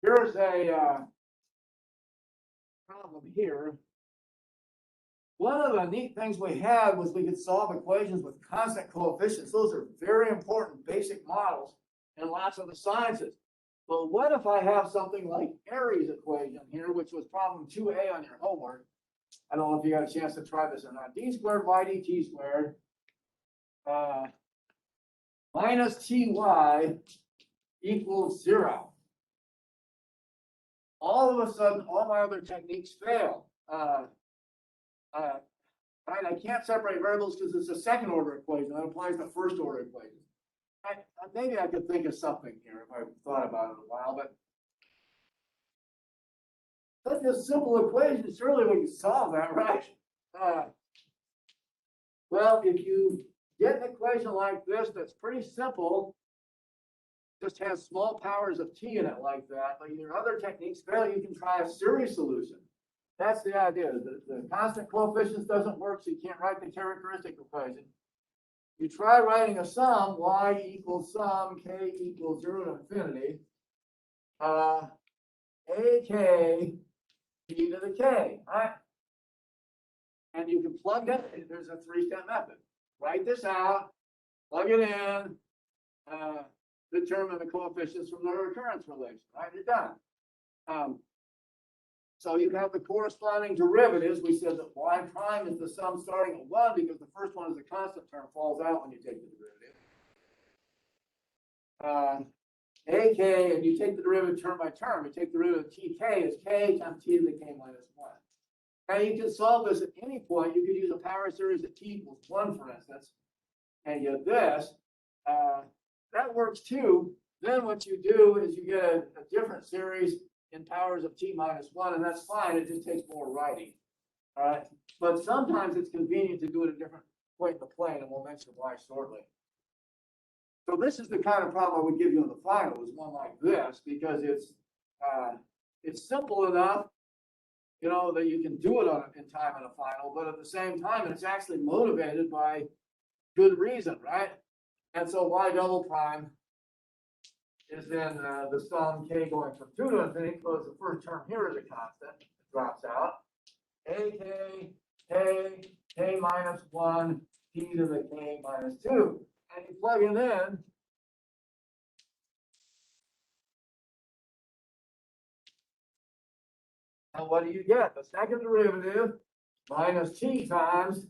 here's a problem here. One of the neat things we had was we could solve equations with constant coefficients. Those are very important basic models in lots of the sciences. But what if I have something like Airy's equation here, which was problem 2a on your homework? I don't know if you got a chance to try this or not. D squared y dt squared minus ty equals 0. All of a sudden, all my other techniques fail. Right? I can't separate variables because it's a second order equation. That applies to first order equations. Maybe I could think of something here if I thought about it a while, but such a simple equation, surely we can solve that, right? Well, if you get an equation like this that's pretty simple, just has small powers of t in it like that, but your other techniques fail, you can try a series solution. That's the idea. The constant coefficients doesn't work, so you can't write the characteristic equation. You try writing a sum, y equals sum, k equals 0 to infinity, ak t to the k, right? And you can plug that in. There's a three-step method. Write this out, plug it in, determine the coefficients from the recurrence relation, right? You're done. So you have the corresponding derivatives. We said that y prime is the sum starting at 1 because the first one is a constant term, falls out when you take the derivative. ak, and you take the derivative term by term. You take the derivative of tk as k times t to the k minus 1. Now you can solve this at any point. You could use a power series at t equals 1, for instance, and get this. That works too. Then what you do is you get a different series in powers of t minus 1, and that's fine. It just takes more writing. All right. But sometimes it's convenient to do it at a different point in the plane, and we'll mention why shortly. So this is the kind of problem I would give you in the final, is one like this, because it's simple enough, you know, that you can do it in time in a final, but at the same time, it's actually motivated by good reason, right? And so y double prime is then the sum k going from 2 to infinity, because the first term here is a constant, it drops out. ak k minus 1 t to the k minus 2. And you plug it in. And what do you get? The second derivative minus t times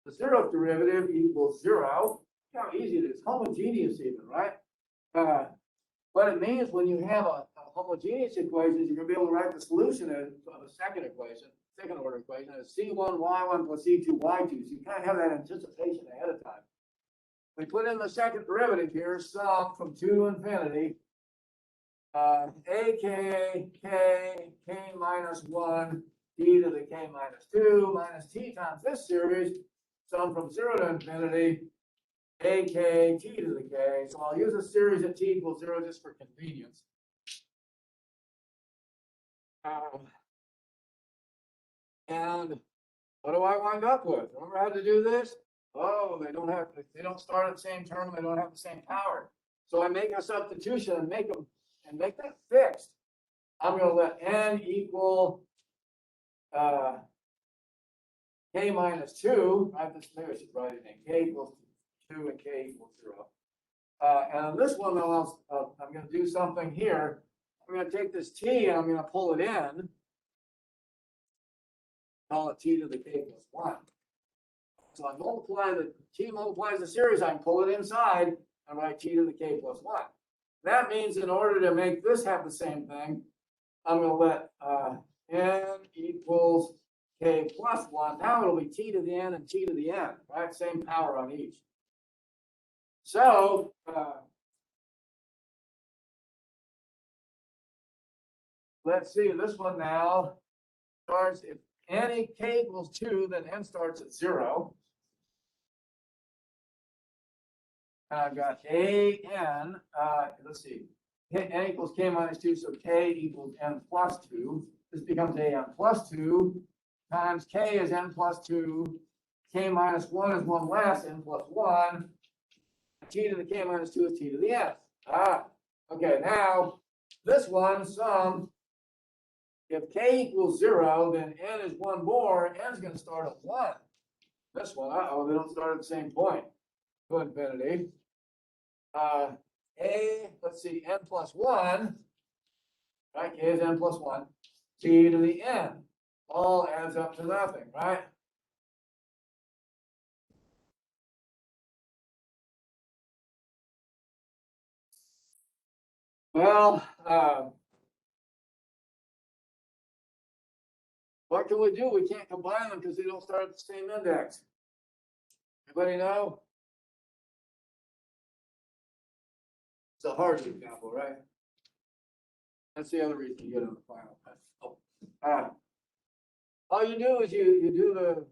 the zeroth derivative equals 0. Look how easy it is. Homogeneous even, right? What it means when you have a homogeneous equation is you're going to be able to write the solution of the second equation, second order equation, as c1y1 plus c2y2. So you kind of have that anticipation ahead of time. We put in the second derivative here, sum from 2 to infinity, ak k minus 1 t to the k minus 2 minus t times this series, sum from 0 to infinity, ak t to the k. So I'll use a series at t equals 0 just for convenience. And what do I wind up with? Remember how to do this? Oh, they don't start at the same term, they don't have the same power. So I make a substitution and make that fixed. I'm going to let n equal k minus 2. Maybe I should write it in. K equals 2 and k equals 0. And on this one, I'm going to do something here. I'm going to take this t and I'm going to pull it in. Call it t to the k plus 1. So I multiply the t multiplies the series, I can pull it inside and write t to the k plus 1. That means in order to make this have the same thing, I'm going to let n equals k plus 1. Now it'll be t to the n and t to the n, right? Same power on each. So let's see, this one now starts, if n k equals 2, then n starts at 0. And I've got an, let's see, n equals k minus 2, so k equals n plus 2. This becomes an plus 2 times k is n plus 2. K minus 1 is 1 less, n plus 1. T to the k minus 2 is t to the n. Okay, now this one, sum, if k equals 0, then n is one more, n is going to start at 1. This one, uh-oh, they don't start at the same point to infinity. Let's see, n plus 1, right? K is n plus 1, t to the n. All adds up to nothing, right? Well, what can we do? We can't combine them because they don't start at the same index. Anybody know? It's a hard example, right? That's the other reason you get on the final test. All you do is you do the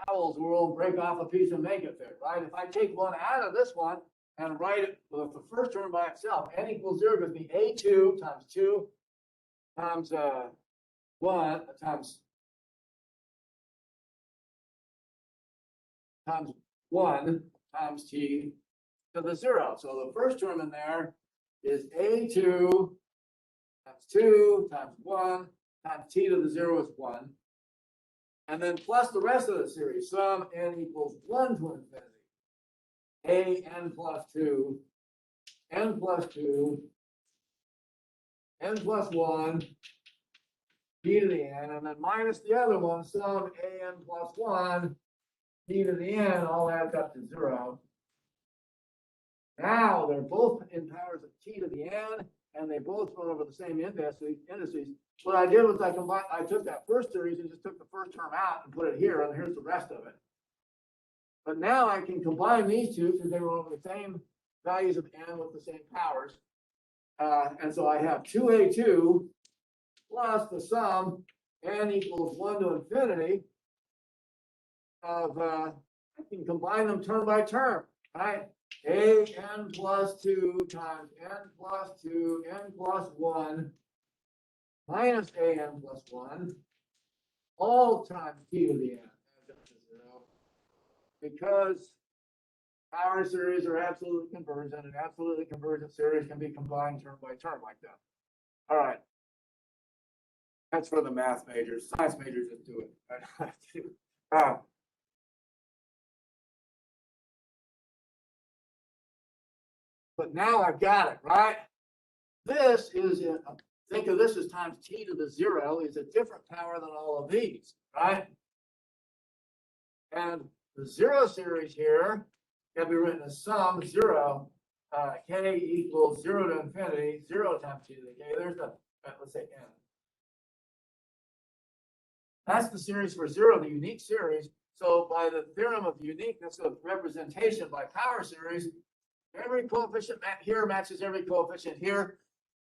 Howell's rule, break off a piece and make it fit, right? If I take one out of this one and write it with the first term by itself, n equals 0 gives me a2 times 2 times 1 times 1 times t to the 0. So the first term in there is a2 times 2 times 1 times t to the 0 is 1. And then plus the rest of the series, sum n equals 1 to infinity. N plus 2, n plus 2, n plus 1, t to the n, and then minus the other one, sum an plus 1, t to the n, all adds up to 0. Now they're both in powers of t to the n, and they both run over the same indices. What I did was I took that first series and just took the first term out and put it here, and here's the rest of it. But now I can combine these two because they run over the same values of n with the same powers. And so I have 2a2 plus the sum n equals 1 to infinity of, I can combine them term by term, right? An plus 2 times n plus 2, n plus 1 minus an plus 1, all times t to the n adds up to 0. Because power series are absolutely convergent, and absolutely convergent series can be combined term by term like that. All right. That's for the math majors. Science majors just do it. I don't have to. But now I've got it, right? This is, think of this as times t to the 0 is a different power than all of these, right? And the 0 series here can be written as sum 0, k equals 0 to infinity, 0 times t to the k. There's the, let's say n. That's the series for 0, the unique series. So by the theorem of uniqueness of representation by power series, every coefficient here matches every coefficient here.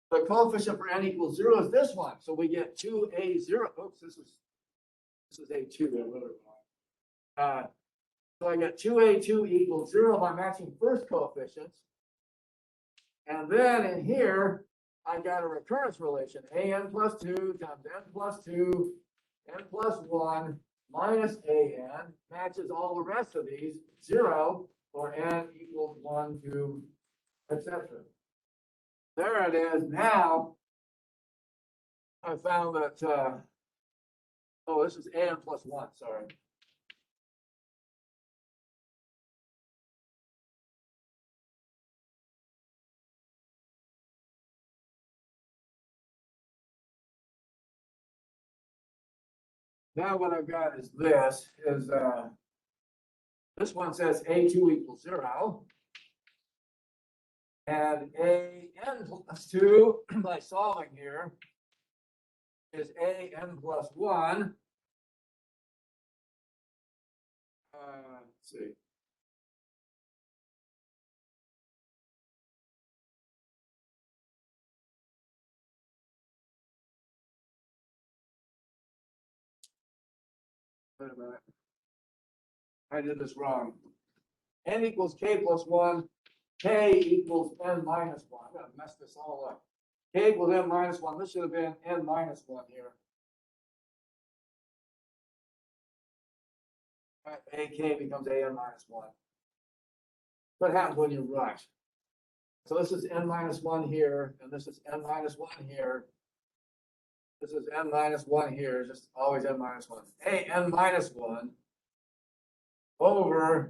The coefficient for n equals 0 is this one. So we get 2a0. Oops, this is a2. So I get 2a2 equals 0 by matching first coefficients. And then in here, I got a recurrence relation. An plus 2 times n plus 2, n plus 1 minus an matches all the rest of these 0 or n equals 1, 2, etc. There it is. Now I found that, oh, this is an plus 1, sorry. Now what I've got is this one says a2 equals 0. And an plus 2 by solving here is an plus 1. Let's see. Wait a minute. I did this wrong. N equals k plus 1. K equals n minus 1. I'm going to mess this all up. K equals n minus 1. This should have been n minus 1 here. AK becomes an minus 1. What happens when you rush? So this is n minus one here, and this is n minus one here. This is n minus one here, just always n minus one. A n minus one over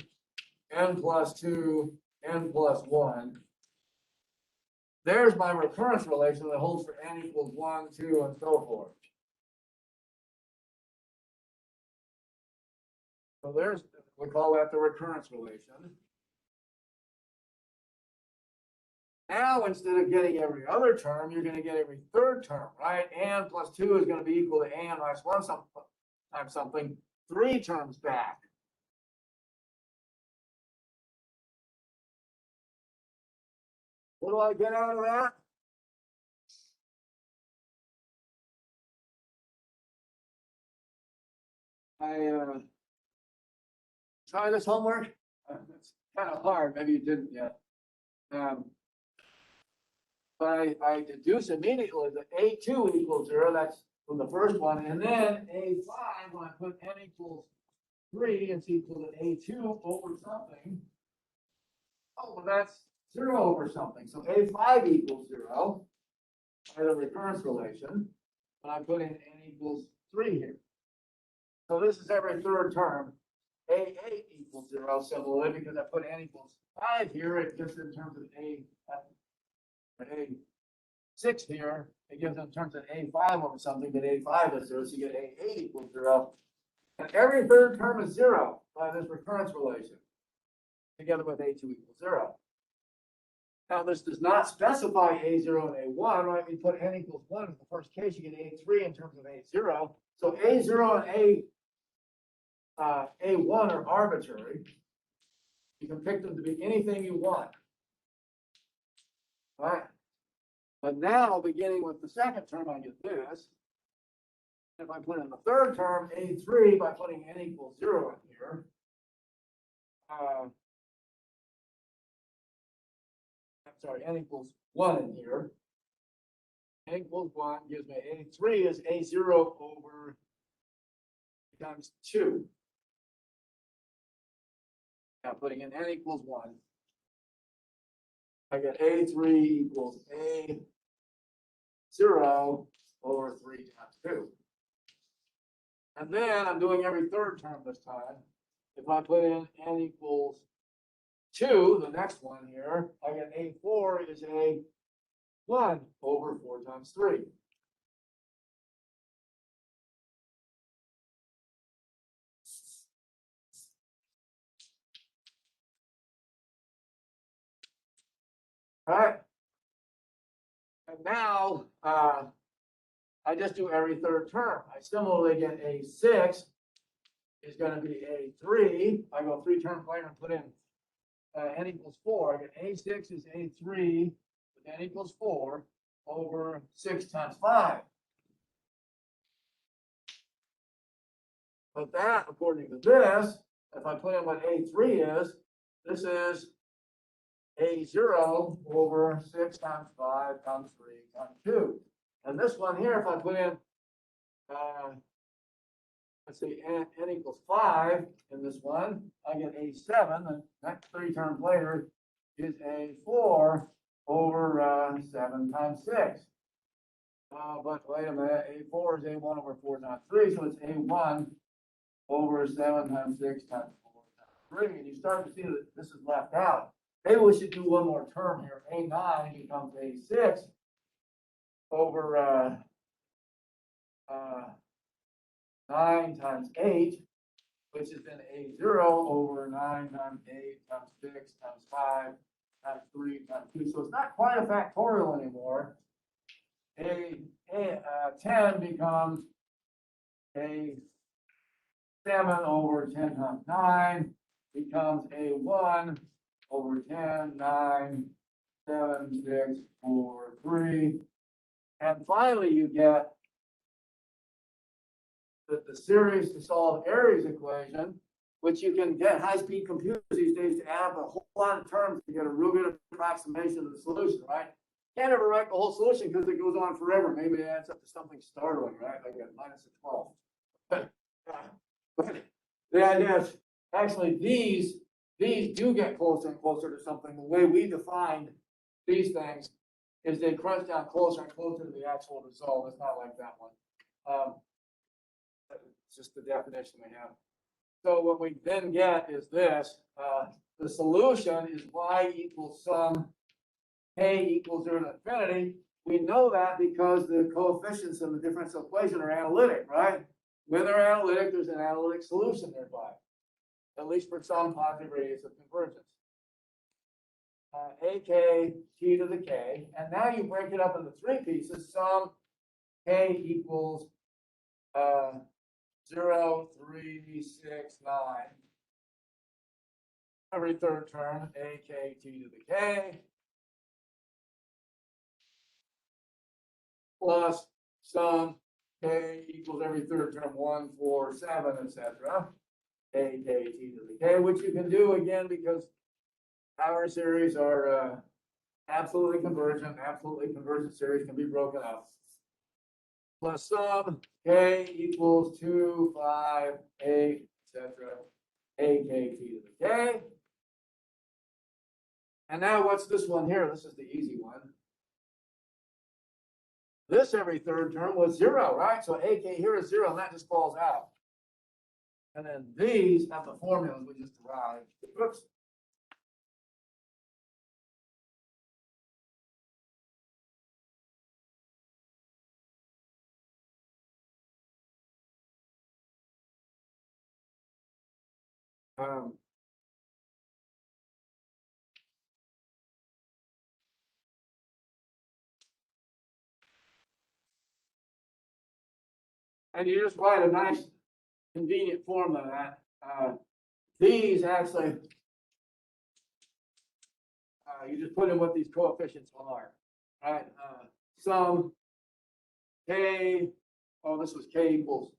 n plus two, n plus one. There's my recurrence relation that holds for n equals 1, 2, and so forth. So there's, we call that the recurrence relation. Now, instead of getting every other term, you're going to get every third term, right? N plus 2 is going to be equal to n minus 1 times something, 3 terms back. What do I get out of that? I try this homework. It's kind of hard. Maybe you didn't yet. But I deduce immediately that A2 equals 0. That's from the first one. And then A5, when I put n equals 3, it's equal to A2 over something. Oh, well, that's 0 over something. So A5 equals 0 by the recurrence relation. And I put in n equals 3 here. So this is every third term. A8 equals 0 similarly because I put n equals 5 here. It gives in terms of A6 here. It gives in terms of A5 over something, but A5 is 0. So you get A8 equals 0. And every third term is 0 by this recurrence relation, together with A2 equals 0. Now, this does not specify A0 and A1, right? We put n equals 1 in the first case, you get A3 in terms of A0. So A0 and A1 are arbitrary. You can pick them to be anything you want. All right. But now, beginning with the second term, I get this. If I put in the third term, A3, by putting n equals 0 in here, I'm sorry, n equals 1 in here. N equals 1 gives me A3 is A0 over times 2. Now putting in n equals 1, I get A3 equals A0 over 3 times 2. And then I'm doing every third term this time. If I put in n equals 2, the next one here, I get A4 is A1 over 4 times 3. All right. And now I just do every third term. I similarly get A6 is going to be A3. I go 3 terms later and put in n equals 4. I get A6 is A3 with n equals 4 over 6 times 5. But that, according to this, if I put in what A3 is, this is A0 over 6 times 5 times 3 times 2. And this one here, if I put in, let's see, n equals 5 in this one, I get A7. The next 3 terms later is A4 over 7 times 6. But wait a minute, A4 is A1 over 4 times 3, so it's A1 over 7 times 6 times 4 times 3. And you start to see that this is left out. Maybe we should do one more term here. A9 becomes A6 over 9 times 8, which is then A0 over 9 times 8 times 6 times 5 times 3 times 2. So it's not quite a factorial anymore. A10 becomes A7 over 10 times 9 becomes A1 over 10, 9, 7, 6, 4, 3. And finally, you get the series to solve Airy's equation, which you can get high-speed computers these days to add up a whole lot of terms to get a real good approximation of the solution, right? Can't ever write the whole solution because it goes on forever. Maybe it adds up to something startling, right? Like a minus a 12. But the idea is actually these do get closer and closer to something the way we defined these things is they crunch down closer and closer to the actual result. It's not like that one. It's just the definition we have. So what we then get is this, the solution is y equals sum k equals 0 to infinity. We know that because the coefficients of the differential equation are analytic, right? When they're analytic, there's an analytic solution nearby, at least for some positive radius of convergence. AK t to the k, and now you break it up into three pieces. Sum k equals 0, 3, 6, 9. Every third term, a k t to the k, plus sum k equals every third term 1, 4, 7, etc. a k t to the k, which you can do again because power series are absolutely convergent. Absolutely convergent series can be broken up. Plus sum k equals 2, 5, 8, etc. a k t to the k. And now what's this one here? This is the easy one. This every third term was 0, right? So AK here is 0, and that just falls out. And then these have the formulas we just derived. Oops. And you just write a nice, convenient formula that these actually, you just put in what these coefficients are, right? Sum k, oh, this was k equals,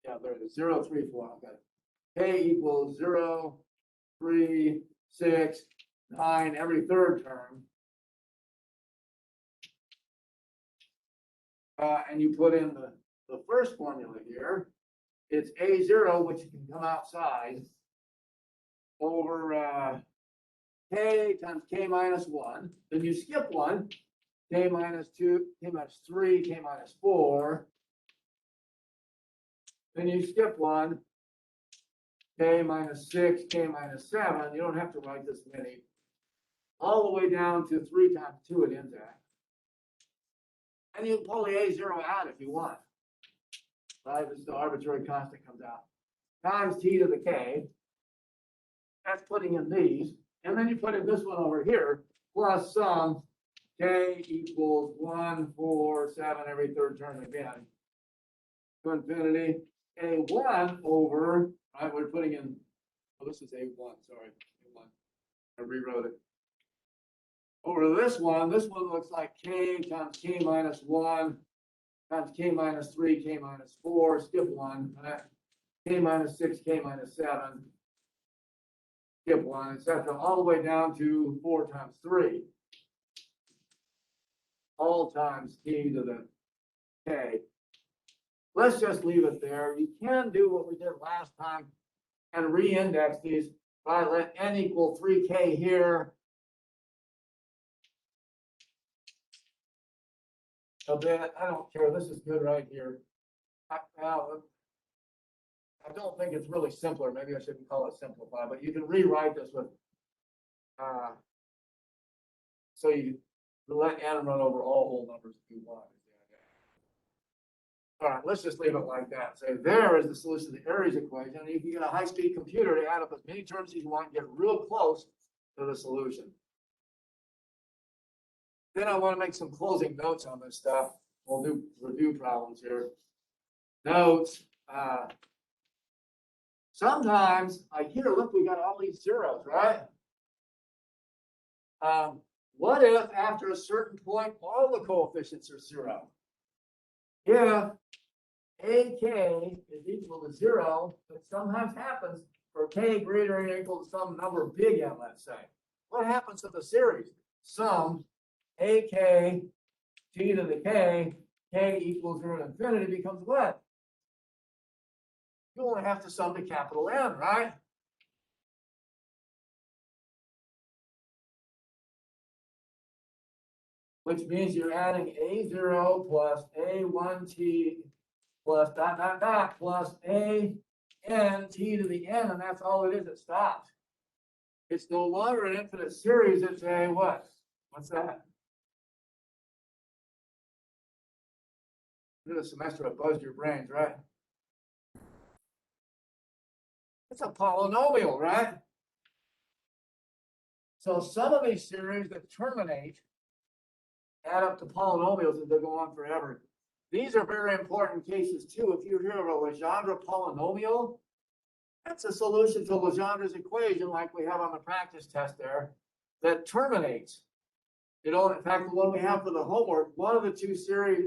yeah, there it is, 0, 3, 4, okay. K equals 0, 3, 6, 9, every third term. And you put in the first formula here. It's A0, which can come outside, over k times k minus 1. Then you skip 1, k minus 2, k minus 3, k minus 4. Then you skip 1, k minus 6, k minus 7. You don't have to write this many. All the way down to 3 times 2 at index. And you can pull the A0 out if you want. Right? This is the arbitrary constant comes out. Times t to the k. That's putting in these. And then you put in this one over here, plus sum k equals 1, 4, 7, every third term again. To infinity. A1 over, right? We're putting in, oh, this is A1, sorry. A1. I rewrote it. Over this one looks like k times k minus 1 times k minus 3, k minus 4, skip 1, right? K minus 6, k minus 7, skip 1, etc., all the way down to 4 times 3, all times t to the k. Let's just leave it there. You can do what we did last time and re-index these by let n equal 3k here. A bit. I don't care. This is good right here. I don't think it's really simpler. Maybe I shouldn't call it simplify, but you can rewrite this with, so you let n run over all whole numbers if you want. All right, let's just leave it like that. So there is the solution to the Aries equation. And you can get a high-speed computer to add up as many terms as you want and get real close to the solution. Then I want to make some closing notes on this stuff. We'll do review problems here. Notes. Sometimes I hear, look, we got all these zeros, right? What if after a certain point, all the coefficients are 0? If AK is equal to 0, it sometimes happens for k greater than or equal to some number big n, let's say. What happens to the series? Sum AK t to the k equals 0 to infinity becomes what? You only have to sum to capital N, right? which means you're adding A0 plus A1T plus dot, dot, dot, plus AN T to the N, and that's all it is, it stops. It's no longer an infinite series, it's a what? What's that? Through the semester, it buzzed your brains, right? It's a polynomial, right? So some of these series that terminate add up to polynomials and they go on forever. These are very important cases too. If you hear of a Legendre polynomial, that's a solution to Legendre's equation like we have on the practice test there that terminates. You know, in fact, the one we have for the homework, one of the two series,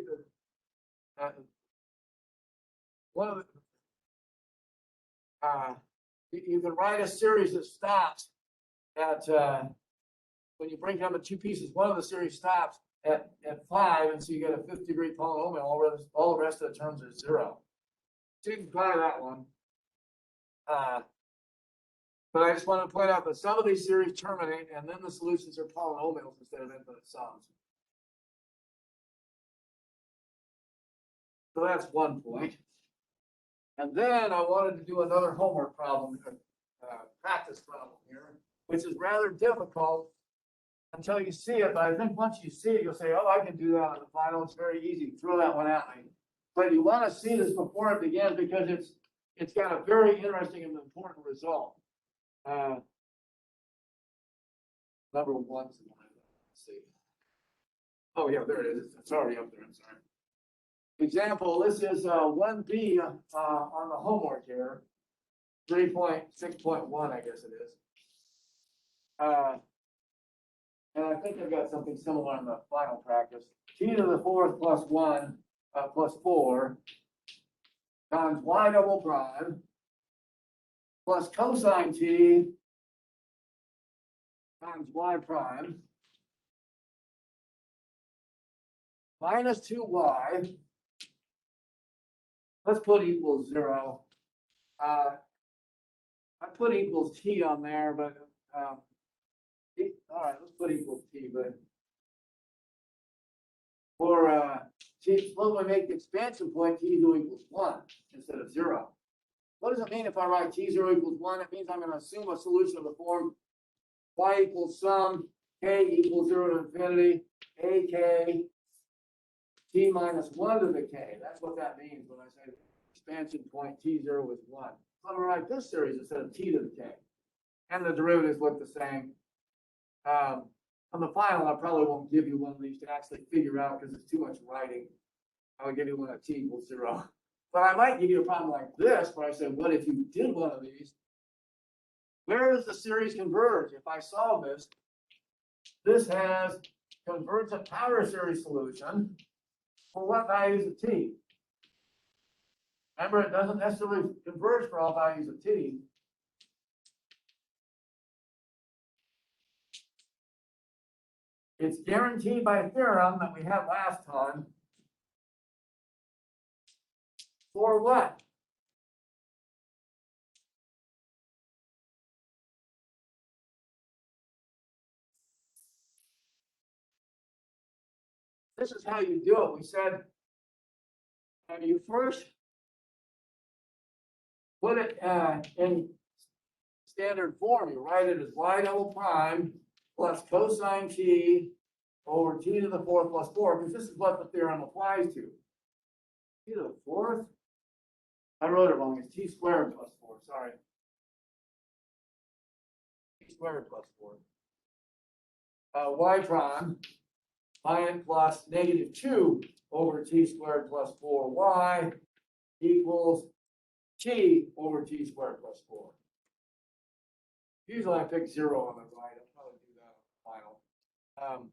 you can write a series that stops at, when you break down the two pieces, one of the series stops at 5, and so you get a 5th degree polynomial, all the rest of the terms are 0. So you can try that one. But I just want to point out that some of these series terminate, and then the solutions are polynomials instead of infinite sums. So that's one point. And then I wanted to do another homework problem, practice problem here, which is rather difficult until you see it. But I think once you see it, you'll say, oh, I can do that on the final. It's very easy. Throw that one at me. But you want to see this before it begins because it's got a very interesting and important result. Number one. Let's see. Oh, yeah, there it is. It's already up there. I'm sorry. Example, this is 1B on the homework here, 3.6.1, I guess it is. And I think I've got something similar in the final practice. T to the 4th plus 1 plus 4 times y double prime plus cosine t times y prime minus 2y. Let's put equals 0. I put equals t on there, but all right, let's put equals t. But for t, suppose we make the expansion point t equals 1 instead of 0. What does it mean if I write t0 equals 1? It means I'm going to assume a solution of the form y equals sum k equals 0 to infinity ak t minus 1 to the k. That's what that means when I say expansion point t0 is 1. So I'm going to write this series instead of t to the k. And the derivatives look the same. On the final, I probably won't give you one of these to actually figure out because it's too much writing. I'll give you one at t equals 0. But I might give you a problem like this where I say, what if you did one of these? Where does the series converge? If I solve this, this has convergent power series solution for what values of t? Remember, it doesn't necessarily converge for all values of t. It's guaranteed by a theorem that we had last time. For what? This is how you do it. We said you first put it in standard form. You write it as y double prime plus cosine t over t to the 4th plus 4, because this is what the theorem applies to. T to the 4th? I wrote it wrong. It's t squared plus 4. Sorry. T squared plus 4. Y prime plus negative 2 over t squared plus 4y equals t over t squared plus 4. Usually I pick 0 on the right. I'll probably do that on the final.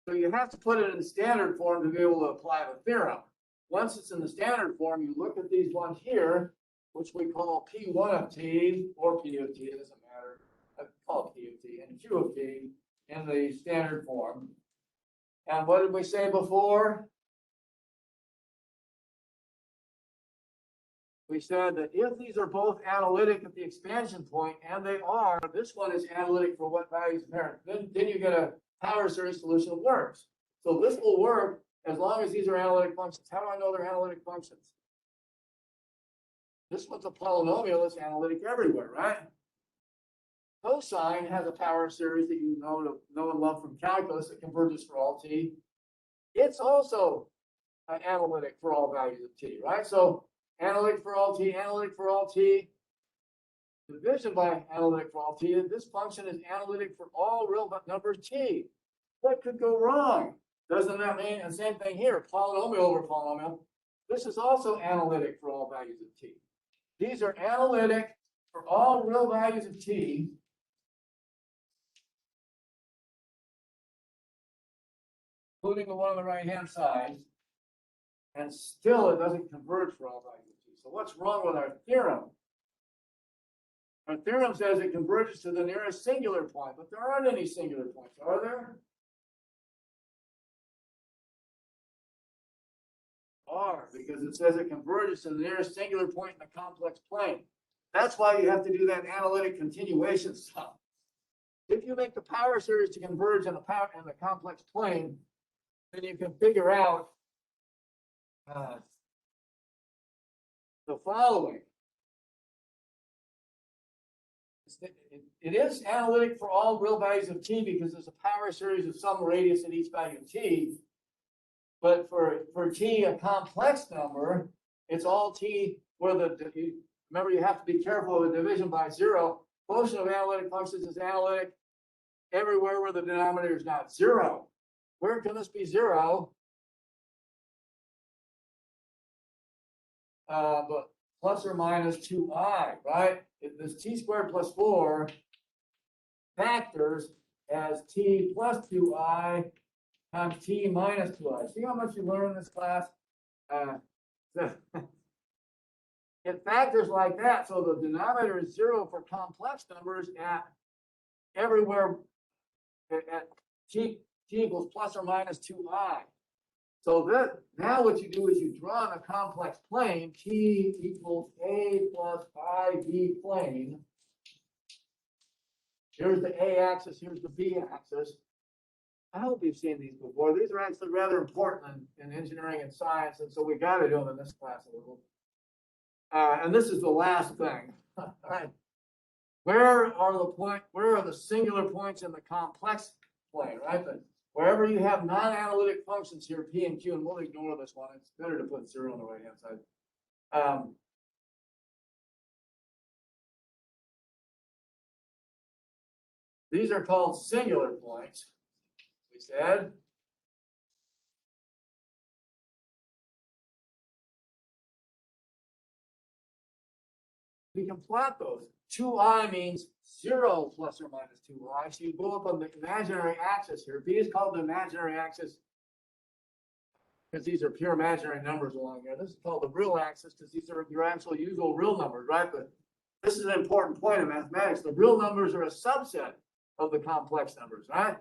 So you have to put it in standard form to be able to apply the theorem. Once it's in the standard form, you look at these ones here, which we call P1 of t or P of t, it doesn't matter. I call it P of t and Q of t in the standard form. And what did we say before? we said that if these are both analytic at the expansion point, and they are, this one is analytic for what value is apparent, then you get a power series solution that works. So this will work as long as these are analytic functions. How do I know they're analytic functions? This one's a polynomial that's analytic everywhere, right? Cosine has a power series that you know and love from calculus that converges for all t. It's also an analytic for all values of t, right? So analytic for all t, analytic for all t. Division by analytic for all t. This function is analytic for all real numbers t. What could go wrong? Doesn't that mean, and same thing here, polynomial over polynomial. This is also analytic for all values of t. These are analytic for all real values of t. Including the one on the right-hand side. And still it doesn't converge for all values of t. So what's wrong with our theorem? Our theorem says it converges to the nearest singular point, but there aren't any singular points, are there? Are, because it says it converges to the nearest singular point in the complex plane. That's why you have to do that analytic continuation stuff. If you make the power series to converge in the complex plane, then you can figure out the following. It is analytic for all real values of t because there's a power series of some radius at each value of t. But for t, a complex number, it's all t where remember you have to be careful with division by zero. Quotient of analytic functions is analytic everywhere where the denominator is not zero. Where can this be zero? But plus or minus 2i, right? This t squared plus 4 factors as t plus 2i times t minus 2i. See how much you learn in this class? It factors like that, so the denominator is 0 for complex numbers at everywhere at t equals plus or minus 2i. So that now what you do is you draw on a complex plane, t equals a plus iv plane. Here's the a axis, here's the b axis. I hope you've seen these before. These are actually rather important in engineering and science, and so we got to do them in this class a little. And this is the last thing. All right. Where are the singular points in the complex plane, right? But wherever you have non-analytic functions here, p and q, and we'll ignore this one. It's better to put 0 on the right-hand side. These are called singular points, we said. We can plot those. 2i means 0 plus or minus 2i. So you go up on the imaginary axis here. B is called the imaginary axis because these are pure imaginary numbers along here. This is called the real axis because these are your actual usual real numbers, right? But this is an important point in mathematics. The real numbers are a subset of the complex numbers, right?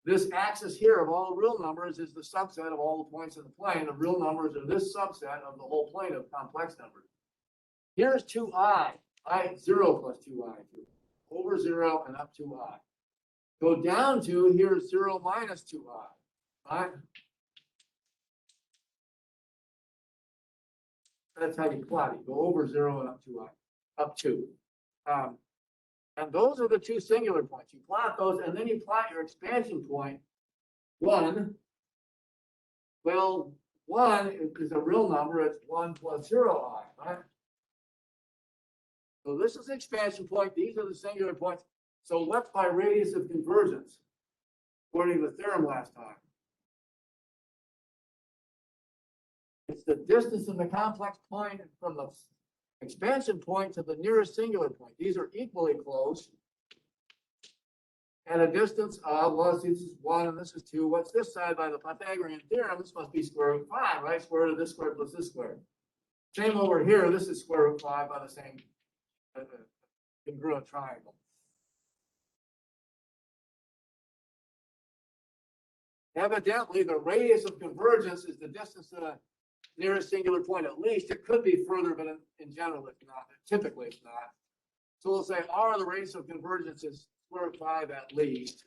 This axis here of all real numbers is the subset of all the points in the plane. The real numbers are this subset of the whole plane of complex numbers. Here's 2i, 0 plus 2i, over 0 and up 2i. Go down to, here's 0 minus 2i, right? That's how you plot it. Go over 0 and up 2i, up 2. And those are the two singular points. You plot those, and then you plot your expansion point, 1. Well, 1 is a real number. It's 1 plus 0i, right? So this is the expansion point. These are the singular points. So what's my radius of convergence, according to the theorem last time? It's the distance in the complex point from the expansion point to the nearest singular point. These are equally close. And a distance of, well, this is 1 and this is 2. What's this side by the Pythagorean theorem? This must be square root 5, right? Square root of this squared plus this squared. Same over here. This is square root 5 by the same congruent triangle. Evidently, the radius of convergence is the distance to the nearest singular point at least. It could be further, but in general it's not. Typically it's not. So we'll say R, the radius of convergence, is square root 5 at least.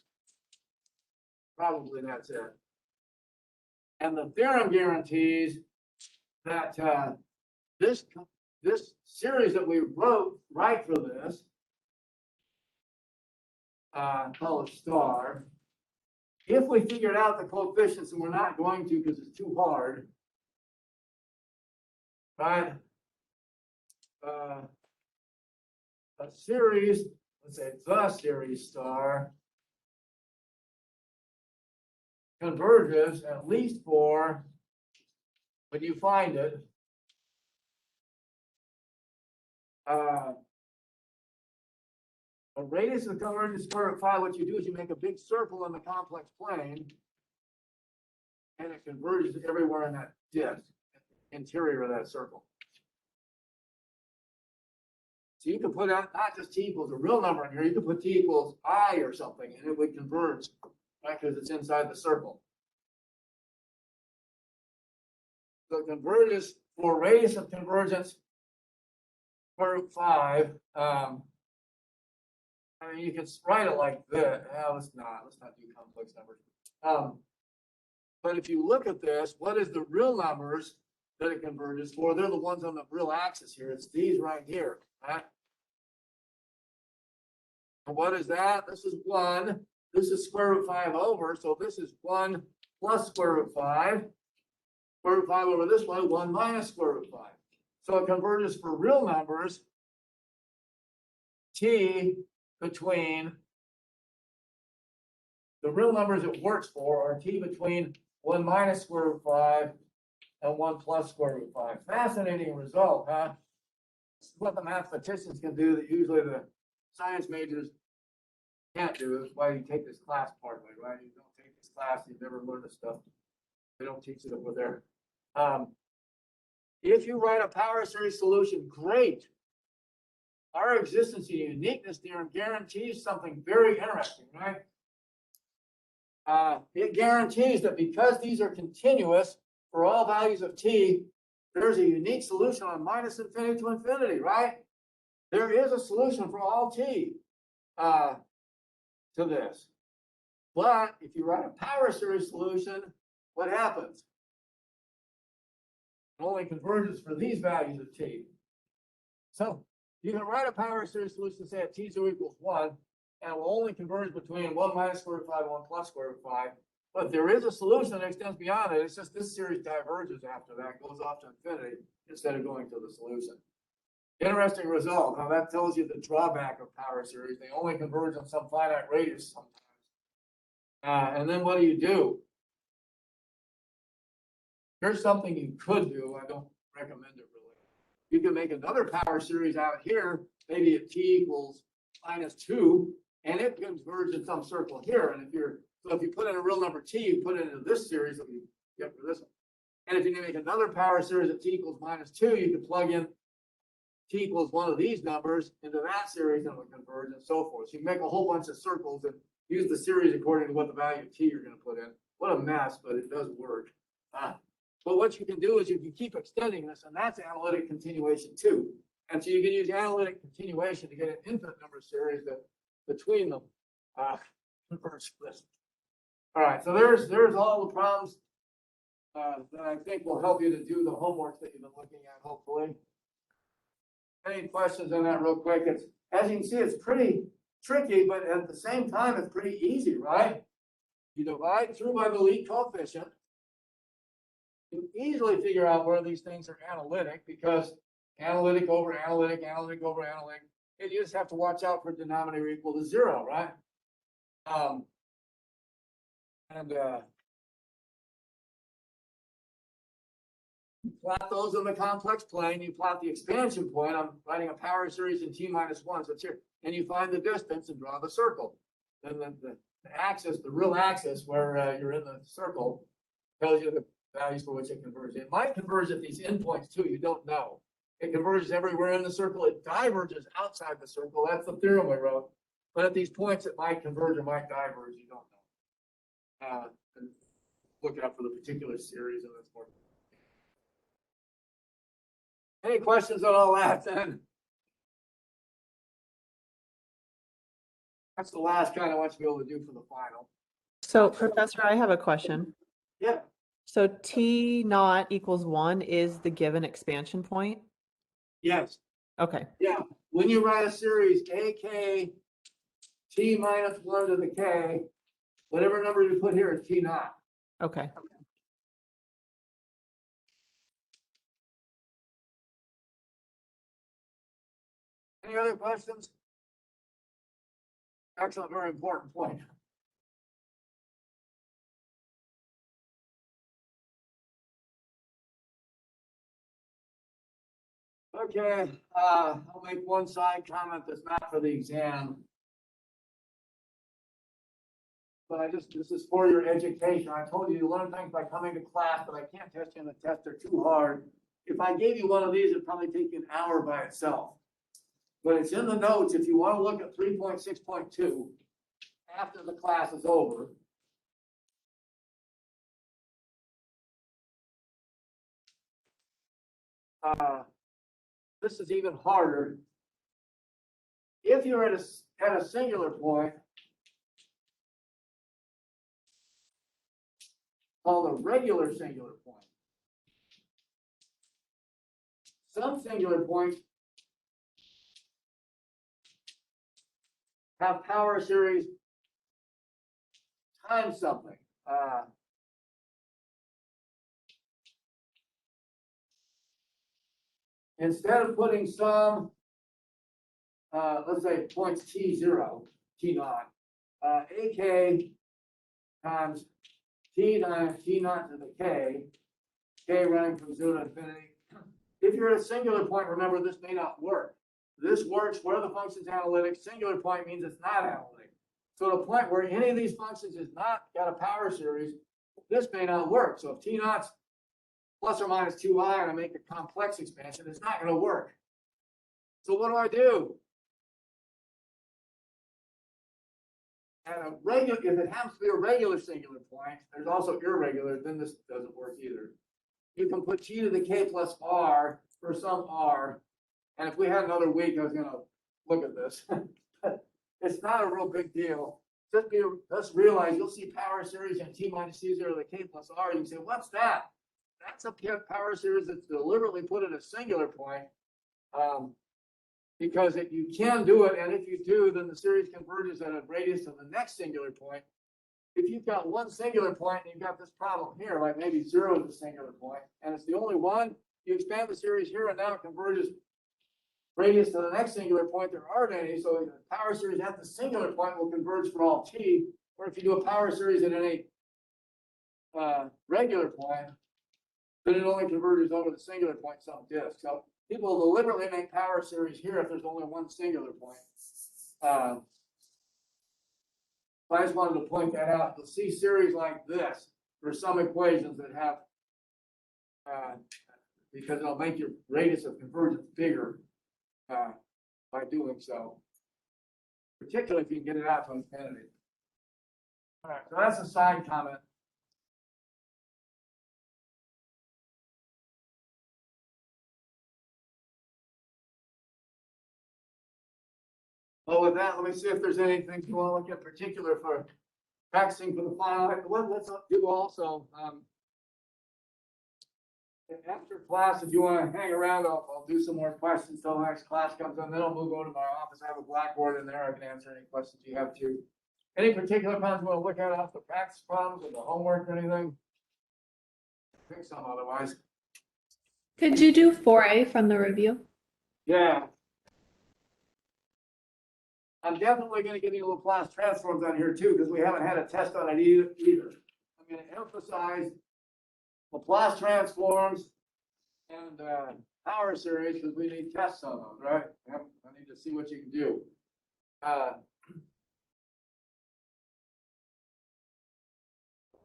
Probably that's it. And the theorem guarantees that this series that we write for this, call it star. If we figured out the coefficients, and we're not going to because it's too hard, right? A series, let's say the series star, converges at least for, when you find it, a radius of convergence square root 5. What you do is you make a big circle on the complex plane, and it converges everywhere in that disk, interior of that circle. So you can put out not just t equals a real number in here, you can put t equals I or something, and it would converge, right? Because it's inside the circle. So it converges for radius of convergence square root 5. I mean, you can write it like this. Let's not do complex numbers. But if you look at this, what is the real numbers that it converges for? They're the ones on the real axis here. It's these right here, right? And what is that? This is 1. This is square root 5 over. So this is 1 plus square root 5. Square root 5 over this way, 1 minus square root 5. So it converges for real numbers, t between the real numbers it works for are t between 1 minus square root 5 and 1 plus square root 5. Fascinating result, huh? This is what the mathematicians can do that usually the science majors can't do. That's why you take this class partly, right? You don't take this class, you've never learned this stuff. They don't teach it over there. If you write a power series solution, great. Our existence and uniqueness theorem guarantees something very interesting, right? It guarantees that because these are continuous for all values of t, there's a unique solution on minus infinity to infinity, right? There is a solution for all t to this. But if you write a power series solution, what happens? It only converges for these values of t. So you can write a power series solution, say at t0 equals 1, and it will only converge between 1 minus square root 5 and 1 plus square root 5. But there is a solution that extends beyond it. It's just this series diverges after that, goes off to infinity instead of going to the solution. Interesting result. Now that tells you the drawback of power series. They only converge on some finite radius sometimes. And then what do? Here's something you could do. I don't recommend it really. You can make another power series out here, maybe at t equals minus 2, and it converges in some circle here. And if you put in a real number t, you put it into this series that we get for this one. And if you make another power series at t equals minus 2, you can plug in t equals one of these numbers into that series and it will converge and so forth. So you can make a whole bunch of circles and use the series according to what the value of t you're going to put in. What a mess, but it does work. But what you can do is you can keep extending this, and that's analytic continuation too. And so you can use analytic continuation to get an infinite number series that between them converge this. All right, so there's all the problems that I think will help you to do the homework that you've been looking at, hopefully. Any questions on that real quick? It's, as you can see, it's pretty tricky, but at the same time, it's pretty easy, right? You divide through by the lead coefficient. You easily figure out where these things are analytic because analytic over analytic, analytic over analytic. You just have to watch out for denominator equal to 0, right? You plot those on the complex plane. You plot the expansion point. I'm writing a power series in t minus 1, so it's here. And you find the distance and draw the circle. Then the axis, the real axis where you're in the circle, tells you the values for which it converges. It might converge at these endpoints too. You don't know. It converges everywhere in the circle. It diverges outside the circle. That's the theorem we wrote. But at these points, it might converge or might diverge. You don't know. And look out for the particular series, and that's more. Any questions on all that then? That's the last kind I want you to be able to do for the final. So Professor, I have a question. Yeah. So T naught equals 1 is the given expansion point? Yes. Okay, Yeah. When you write a series, AK T minus 1 to the K, whatever number you put here is T naught. okay. Any other questions? Excellent, very important point. Okay, I'll make one side comment that's not for the exam. But this is for your education. I told you learn things by coming to class, but I can't test you in the test. They're too hard. If I gave you one of these, it'd probably take you an hour by itself. But it's in the notes if you want to look at 3.6.2 after the class is over. This is even harder. If you're at a singular point, called a regular singular point. Some singular points have power series times something. Instead of putting some, let's say points T0, T naught, AK times T naught to the K running from 0 to infinity. If you're at a singular point, remember this may not work. This works where the function's analytic. Singular point means it's not analytic. So at a point where any of these functions is not got a power series, this may not work. So if T naught's plus or minus 2i and I make a complex expansion, it's not going to work. So what do? At a regular, if it happens to be a regular singular point, there's also irregular, then this doesn't work either. You can put T to the K plus R for some R. And if we had another week, I was going to look at this. It's not a real big deal. Just realize you'll see power series and T minus T0 to the K plus R. You can say, what's that? That's a power series that's deliberately put at a singular point. Because if you can do it, and if you do, then the series converges at a radius of the next singular point. If you've got one singular point and you've got this problem here, like maybe 0 is a singular point, and it's the only one, you expand the series here and now it converges radius to the next singular point. There aren't any, so the power series at the singular point will converge for all T, or if you do a power series at any regular point, then it only converges over the singular point some disk. So people deliberately make power series here if there's only one singular point. I just wanted to point that out. You'll see series like this for some equations that have, because it'll make your radius of convergence bigger by doing so, particularly if you can get it out to infinity. All right, so that's a side comment. Well, with that, let me see if there's anything you want to look at particular for practicing for the final. Let's do also. After class, if you want to hang around, I'll do some more questions till the next class comes in. Then I'll move over to my office. I have a blackboard in there. I can answer any questions you have too. Any particular problems you want to look at off the practice problems or the homework or anything? I think some otherwise. Could you do 4A from the review? Yeah. I'm definitely going to get you Laplace transforms on here too, because we haven't had a test on it either. I'm going to emphasize Laplace transforms and power series because we need tests on those, right? I need to see what you can do.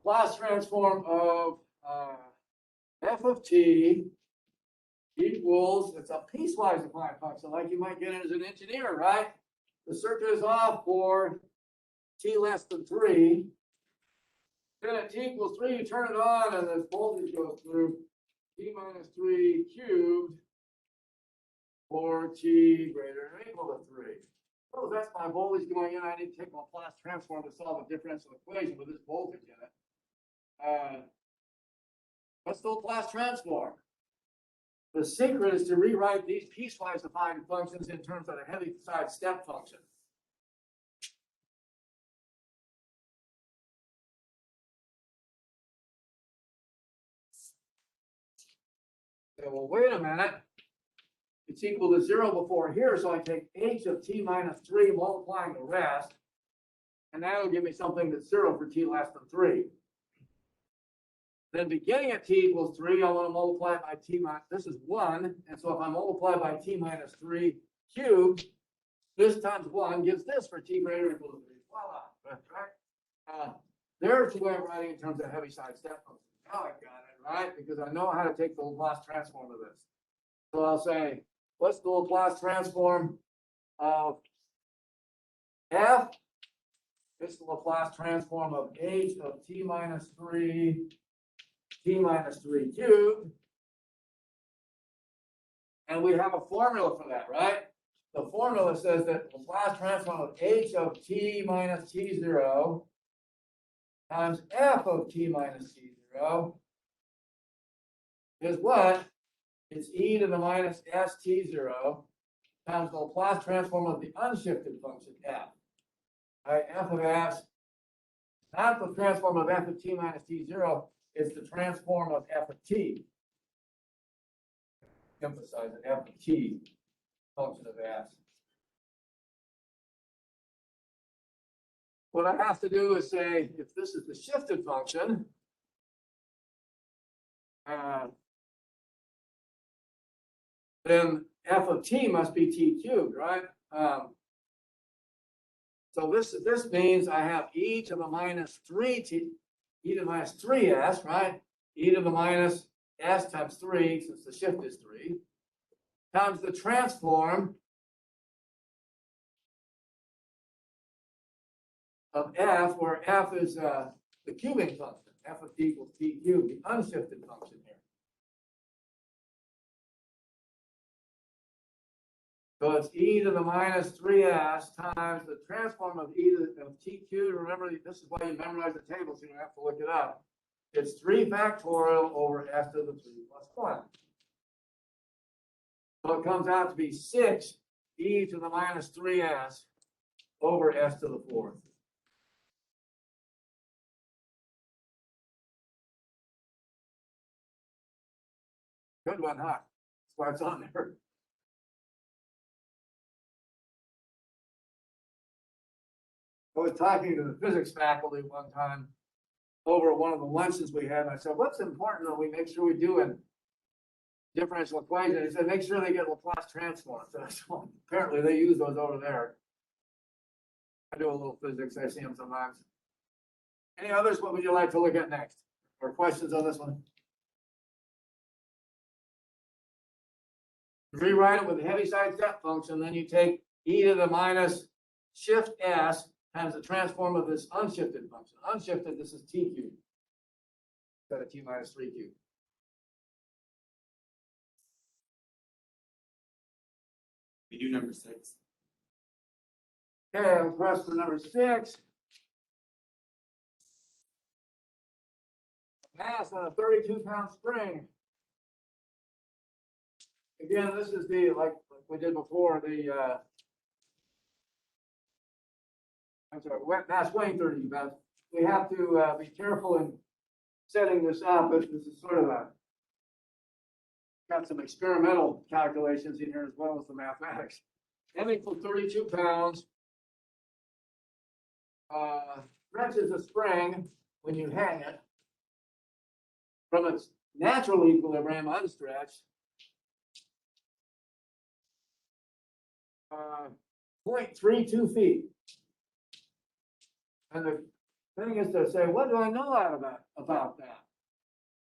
Laplace transform of f of t equals, it's a piecewise defined function like you might get it as an engineer, right? The circuit is off for t less than 3. Then at t equals 3, you turn it on and this voltage goes through. T minus 3 cubed for t greater than or equal to 3. Oh, that's my voltage going in. I need to take my Laplace transform to solve a differential equation with this voltage in it. What's the Laplace transform? The secret is to rewrite these piecewise defined functions in terms of a heavy-side step function. Okay, well, wait a minute. It's equal to 0 before here, so I take h of t minus 3 multiplying the rest, and that'll give me something that's 0 for t less than 3. Then beginning at t equals 3, I want to multiply it by t minus, this is 1, and so if I multiply by t minus 3 cubed, this times 1 gives this for t greater than or equal to 3. Voila, right? There's the way of writing in terms of heavy-side step function. Now I got it, right? Because I know how to take the Laplace transform of this. So I'll say, what's the Laplace transform of f? It's the Laplace transform of h of t minus 3 cubed. And we have a formula for that, right? The formula says that the Laplace transform of h of t minus t0 times f of t minus t0 is what? It's e to the minus st0 times the Laplace transform of the unshifted function f. Right, f of s, not the transform of f of t minus t0, it's the transform of f of t. Emphasize an f of t function of s. What I have to do is say, if this is the shifted function, then f of t must be t cubed, right? So this means I have e to the minus 3t, e to the minus 3s, right? E to the minus s times 3, since the shift is 3, times the transform of f, where f is the cubing function. F of t equals t cubed, the unshifted function here. So it's e to the minus 3s times the transform of of t cubed. Remember, this is why you memorize the table, so you don't have to look it up. It's 3 factorial over s to the 3 plus 1. So it comes out to be 6 e to the minus 3s over s to the 4th. Good one, huh? That's why it's on there. I was talking to the physics faculty one time over one of the lunches we had, and I said, what's important that we make sure we do in differential equation? He said, make sure they get Laplace transforms. So apparently they use those over there. I do a little physics, I see them sometimes. Any others? What would you like to look at next? Or questions on this one? Rewrite it with the heavy-side step function, then you take e to the minus shift s times the transform of this unshifted function. Unshifted, this is t cubed instead of t minus 3 cubed. We do number 6. Okay, request for number 6. Mass on a 32-pound spring. Again, this is the, like we did before, the I'm sorry, mass weighing 32 pounds. We have to be careful in setting this up. This is sort of got some experimental calculations in here as well as the mathematics. M equals 32 pounds. Stretches a spring when you hang it from its natural equilibrium unstretched. 0.32 feet. And the thing is to say, what do I know about that?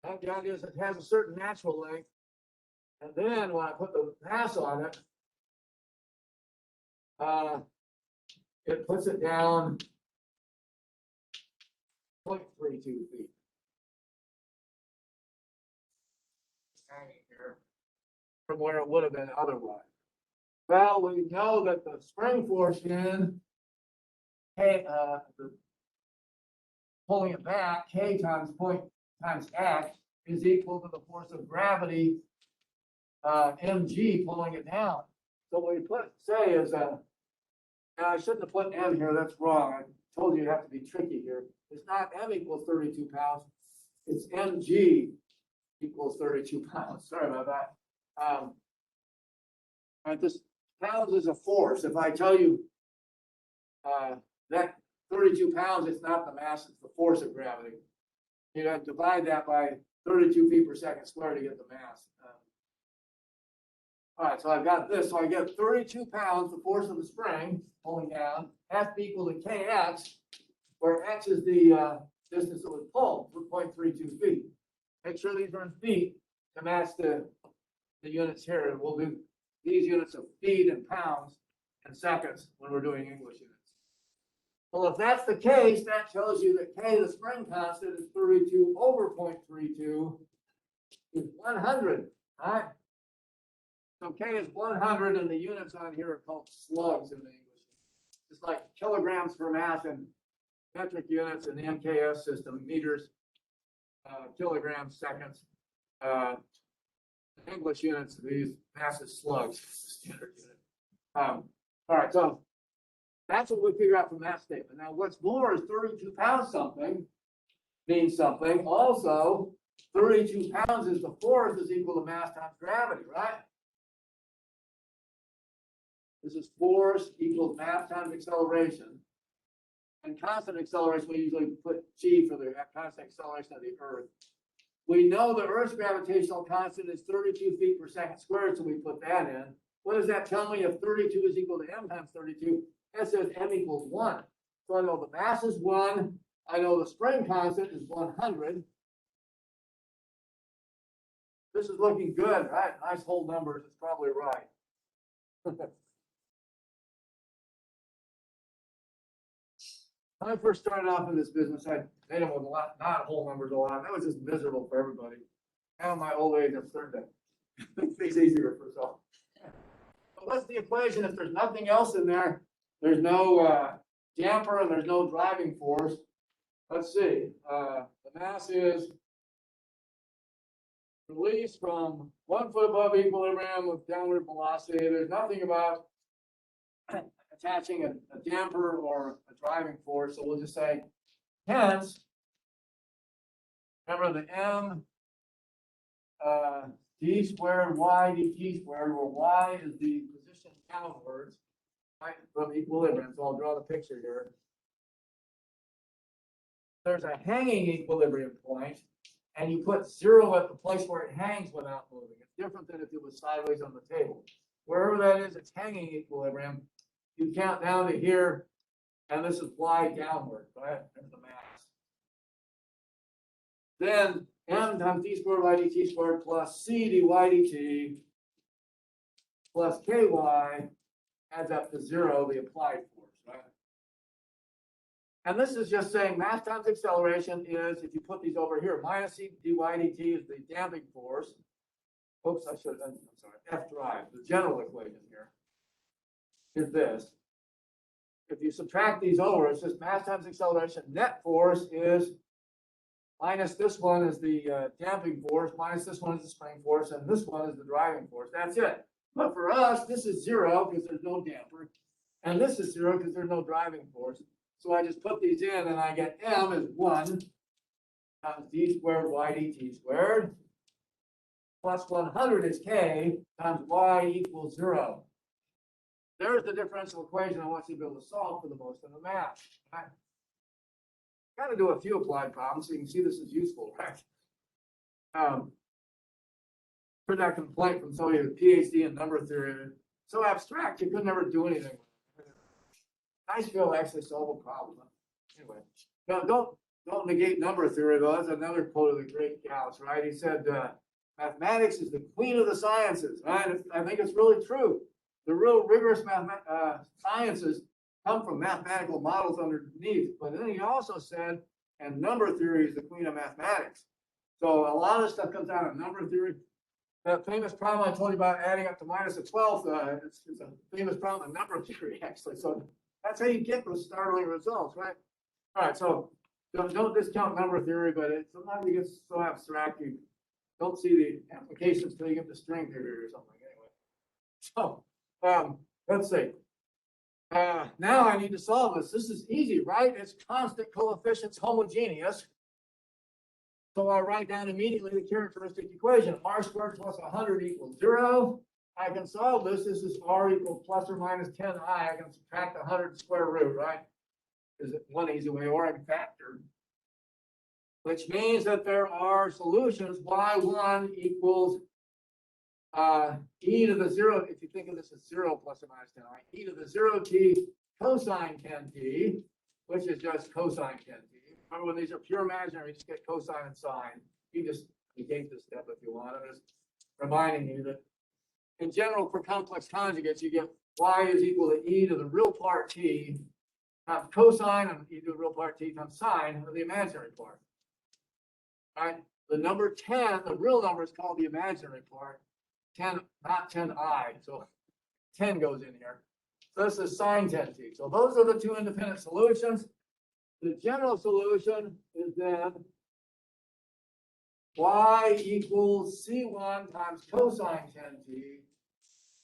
And the idea is it has a certain natural length. And then when I put the mass on it, it puts it down 0.32 feet. Hanging here from where it would have been otherwise. Well, we know that the spring force in K, pulling it back, K times point times X is equal to the force of gravity, mg pulling it down. So what we say is, and I shouldn't have put M here, that's wrong. I told you you have to be tricky here. It's not M equals 32 pounds, it's mg equals 32 pounds. Sorry about that. Right, this pounds is a force. If I tell you that 32 pounds, it's not the mass, it's the force of gravity. You know, divide that by 32 feet per second squared to get the mass. All right, so I've got this. So I get 32 pounds, the force of the spring pulling down, has to be equal to kx, where x is the distance it was pulled, 0.32 feet. Make sure these are in feet to match the units here. And we'll do these units of feet and pounds and seconds when we're doing English units. Well, if that's the case, that tells you that K, the spring constant, is 32 over 0.32 is 100, all right? So K is 100 and the units on here are called slugs in the English. It's like kilograms per mass in metric units in the MKS system, meters, kilograms, seconds. English units, these masses slugs, standard unit. All right, so that's what we figure out from that statement. Now, what's more is 32 pounds something means something. Also, 32 pounds is the force is equal to mass times gravity, right? This is force equals mass times acceleration. And constant acceleration, we usually put G for the constant acceleration of the Earth. We know the Earth's gravitational constant is 32 feet per second squared, so we put that in. What does that tell me? If 32 is equal to m times 32, that says m equals 1. So I know the mass is 1. I know the spring constant is 100. This is looking good, right? Nice whole numbers. It's probably right. When I first started off in this business, I made them with a lot, not whole numbers a lot. That was just miserable for everybody. Now in my old age, I'm starting to make things easier for myself. So what's the equation? If there's nothing else in there, there's no damper and there's no driving force. Let's see. The mass is released from 1 foot above equilibrium with downward velocity. There's nothing about attaching a damper or a driving force. So we'll just say, hence, remember the m d squared y dt squared, where y is the position downwards, right, from equilibrium. So I'll draw the picture here. There's a hanging equilibrium point, and you put 0 at the place where it hangs without moving. It's different than if it was sideways on the table. Wherever that is, it's hanging equilibrium. You count down to here, and this is y downward, right? There's the mass. Then m times d squared y dt squared plus c dy dt plus ky adds up to 0, the applied force, right? And this is just saying mass times acceleration is, if you put these over here, minus c dy dt is the damping force. Oops, I should have done, I'm sorry, F drive, the general equation here is this. If you subtract these over, it's just mass times acceleration. Net force is minus this one is the damping force, minus this one is the spring force, and this one is the driving force. That's it. But for us, this is 0 because there's no damper, and this is 0 because there's no driving force. So I just put these in, and I get m is 1 times d squared y dt squared plus 100 is k times y equals 0. There's the differential equation I want you to be able to solve for the most of the math. Right? Got to do a few applied problems so you can see this is useful, right? Heard that complaint from somebody with a PhD in number theory. So abstract, you could never do anything with it. Nice to be able to actually solve a problem. Anyway, no, don't negate number theory though. That's another quote of the great Gauss, right? He said, mathematics is the queen of the sciences, right? I think it's really true. The real rigorous sciences come from mathematical models underneath. But then he also said, and number theory is the queen of mathematics. So a lot of stuff comes out of number theory. That famous problem I told you about adding up to minus the 12th, it's a famous problem in number theory, actually. So that's how you get those startling results, right? All right, so don't discount number theory, but sometimes it gets so abstract you don't see the applications until you get to string theory or something. Anyway, so let's see. Now I need to solve this. This is easy, right? It's constant coefficients homogeneous. So I write down immediately the characteristic equation. R squared plus 100 equals 0. I can solve this. This is R equals plus or minus 10i. I can subtract 100 square root, right? Is it one easy way, or I can factor. Which means that there are solutions. Y1 equals e to the 0. If you think of this as 0 plus or minus 10i, e to the 0t cosine 10t, which is just cosine 10t. Remember, when these are pure imaginary, you just get cosine and sine. You just negate this step if you want. I'm just reminding you that in general, for complex conjugates, you get y is equal to e to the real part t times cosine and e to the real part t times sine of the imaginary part. Right? The number 10, the real number is called the imaginary part. 10, not 10i. So 10 goes in here. So this is sine 10t. So those are the two independent solutions. The general solution is then y equals c1 times cosine 10t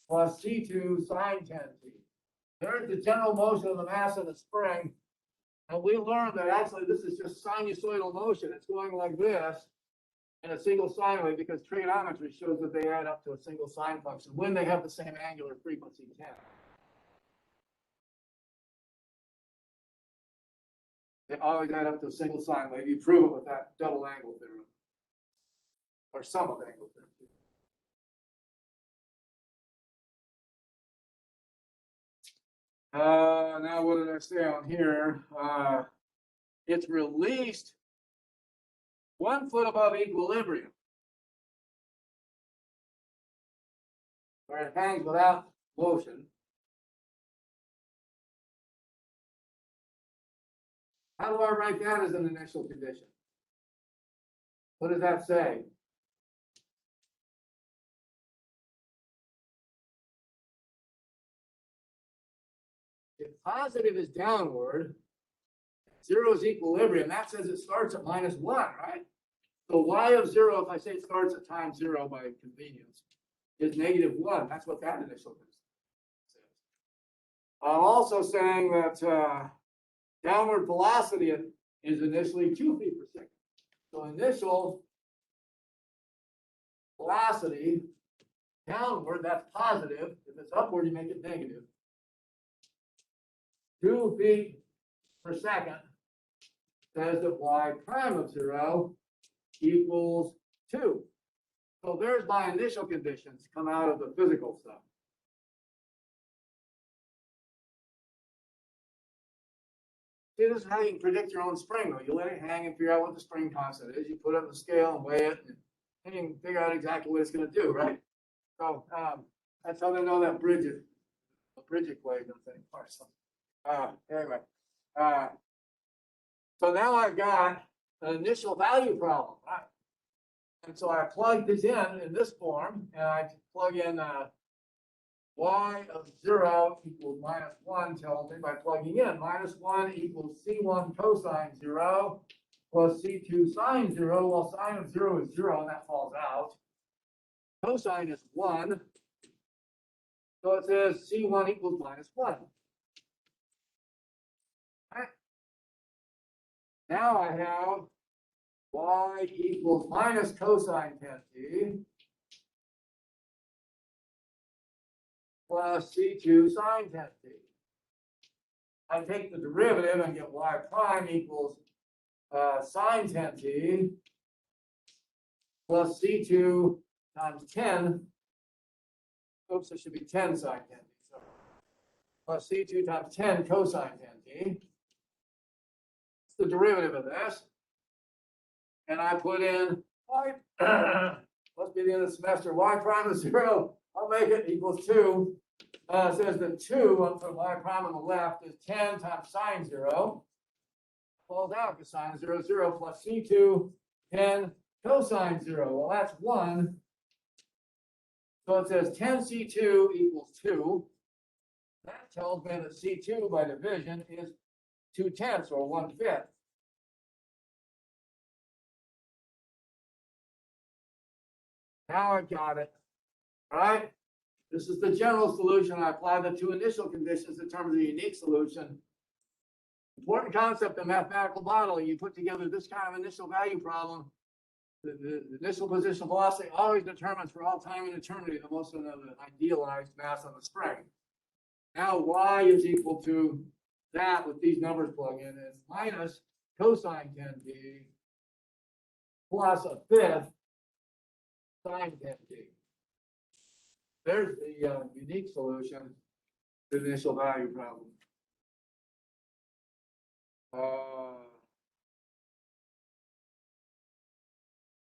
plus c2 sine 10t. There's the general motion of the mass of the spring. And we learned that actually this is just sinusoidal motion. It's going like this in a single sine wave because trigonometry shows that they add up to a single sine function when they have the same angular frequency 10. They always add up to a single sine wave. You prove it with that double angle theorem. Or sum of angle theorem. Now what did I say on here? It's released 1 foot above equilibrium, where it hangs without motion. How do I write that as an initial condition? What does that say? If positive is downward, 0 is equilibrium. That says it starts at -1, right? So y of 0, if I say it starts at time 0 by convenience, is -1. That's what that initial condition says. I'm also saying that downward velocity is initially 2 feet per second. So initial velocity downward, that's positive. If it's upward, you make it negative. 2 feet per second says that y prime of 0 equals 2. So there's my initial conditions come out of the physical stuff. See, this is how you can predict your own spring, though. You let it hang and figure out what the spring constant is. You put it on the scale and weigh it, and you can figure out exactly what it's going to do, right? So that's how they know that bridge equation thing. Anyway, so now I've got an initial value problem, right? And so I plug this in this form, and I plug in y of 0 equals -1 tells me by plugging in -1 equals c1 cosine 0 plus c2 sine 0. Well, sine of 0 is 0, and that falls out. Cosine is 1. So it says c1 equals -1. Right. Now I have y equals minus cosine 10t plus c2 sine 10t. I take the derivative and get y prime equals sine 10t plus c2 times 10. Oops, it should be 10 sine 10t. So plus c2 times 10 cosine 10t. It's the derivative of this. And I put in y, must be the end of the semester, y prime is 0. I'll make it equals 2. It says that 2, I'll put y prime on the left, is 10 times sine 0. Falls out because sine 0 is 0 plus c2, 10 cosine 0. Well, that's 1. So it says 10C2 equals 2. That tells me that C2 by division is 2/10 or 1/5. Now I got it, right? This is the general solution. I apply the two initial conditions to determine the unique solution. Important concept in mathematical modeling. You put together this kind of initial value problem. The initial position velocity always determines for all time and eternity the most of the idealized mass on the spring. Now y is equal to that with these numbers plugged in is minus cosine 10t plus 1/5 sine 10t. There's the unique solution to the initial value problem.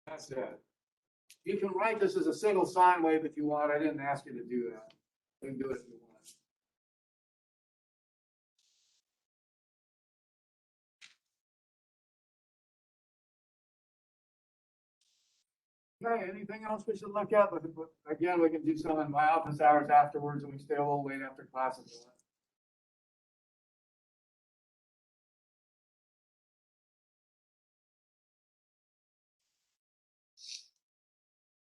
That's it. You can write this as a single sine wave if you want. I didn't ask you to do that. You can do it if you want. Okay, anything else we should look at? But again, we can do some in my office hours afterwards, and we stay a little late after classes.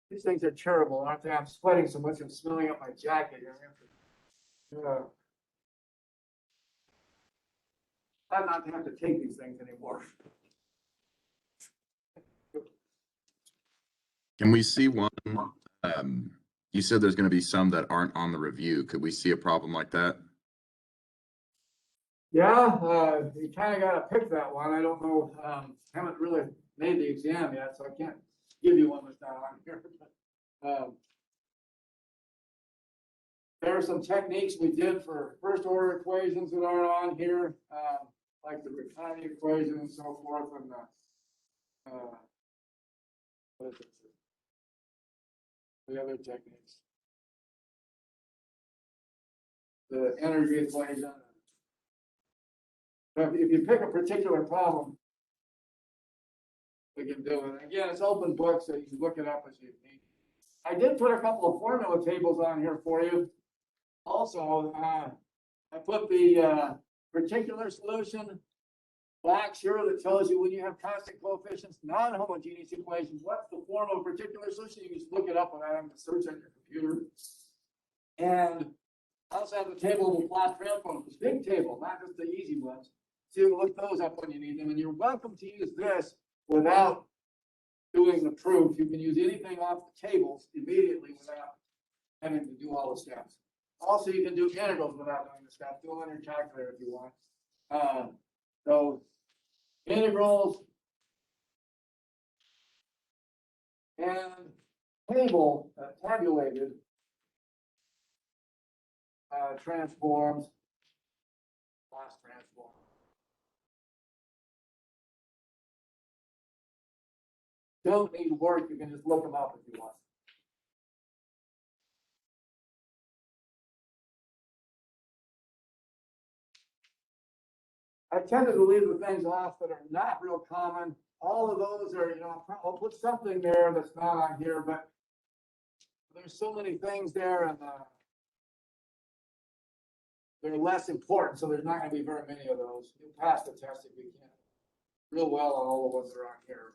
These things are terrible, aren't they? I'm sweating so much, I'm smelling up my jacket here. I'm not gonna have to take these things anymore. Can we see one? You said there's going to be some that aren't on the review. Could we see a problem like that? Yeah, you kind of got to pick that one. I don't know, haven't really made the exam yet, so I can't give you one that's not on here. There are some techniques we did for first order equations that aren't on here, like the Riccati equation and so forth, and what is it? The other techniques. The energy equation. But if you pick a particular problem, we can do it. Again, it's open book, so you can look it up as you need. I did put a couple of formula tables on here for you. Also, I put the particular solution box here that tells you when you have constant coefficients, non-homogeneous equations, what's the form of a particular solution? You can just look it up without having to search on your computer. And I also have the table of Laplace transforms, this big table, not just the easy ones. So you can look those up when you need them. And you're welcome to use this without doing the proof. You can use anything off the tables immediately without having to do all the steps. Also, you can do integrals without doing the steps. Do them on your calculator if you want. So integrals and table tabulated transforms, class transform. Don't need work, you can just look them up if you want. I tended to leave the things off that are not real common. All of those are, I'll put something there that's not on here, but there's so many things there and they're less important, so there's not going to be very many of those. You'll pass the test if you can. Real well on all the ones that are on here.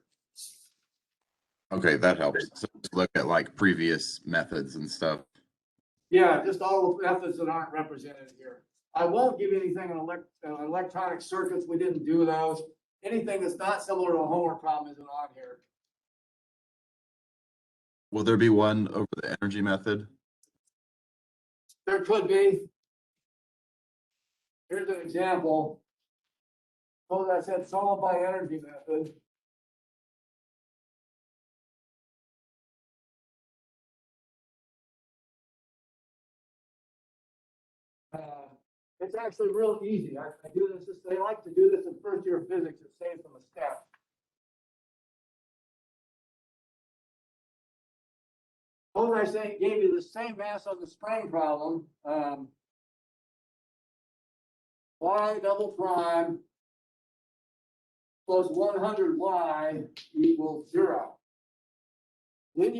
Okay, that helps. So let's look at like previous methods and stuff. Yeah, just all the methods that aren't represented here. I won't give you anything on electronic circuits. We didn't do those. Anything that's not similar to a homework problem isn't on here. Will there be one over the energy method? There could be. Here's an example. Suppose I said solve by energy method. It's actually real easy. I do this. They like to do this in first year of physics. It saves them a step. Suppose I gave you the same mass on the spring problem. Y double prime plus 100y equals 0. when